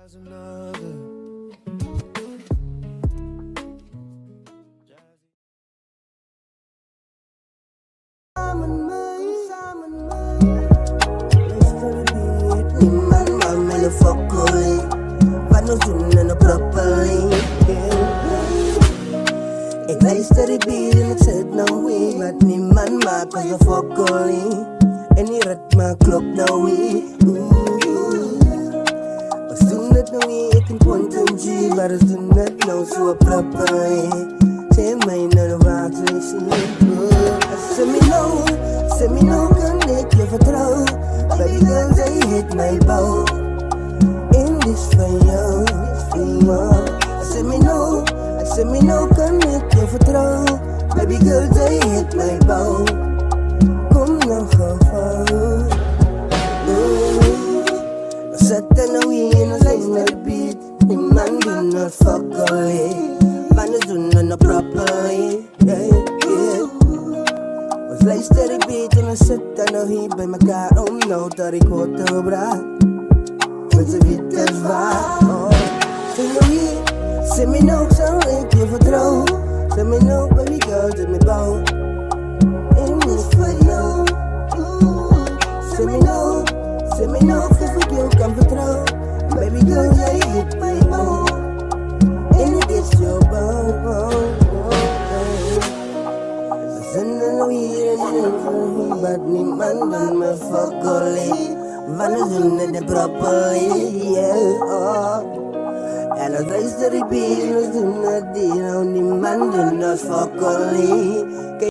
Ik luister die beat en ik zet nou weer. Wat niemand maakt als we fokkeling. En die ritme klopt nou weer. We doen het nou weer, ik in point en G. Maar we doen het nou zo proper. Zeg mij naar de water, Zeg me nou kan ik je vertrouwen. Baby girl, zij heeft mij bouw. In dit van jou, Zeg me nou kan ik je vertrouwen. Baby girl, zij heeft mij bouw. Kom nou gauw. We zetten nou hier in een lijst beat. Die man doen het fuckeling. Mannen doen het nou properly. We luisteren die beat en we zitten nou hier bij elkaar. Om nou dat ik hoor te praten. Met z'n wit is waar. Zeg nou hier. Zeg me nou, ik zou ik je vertrouwen. Zeg me nou, baby girl, zeg me bouw. En is voor jou. Zeg me nou, of ik jou kan vertrouwen. Baby girl, jij heeft mij bouw. En het is jouw bouw. We zijn er nou hier en hier, maar niemand dan me fuckeling. Want we doen het properly, yeah. En als luister ik weer, we doen het hier, nou niemand doen het fuckeling.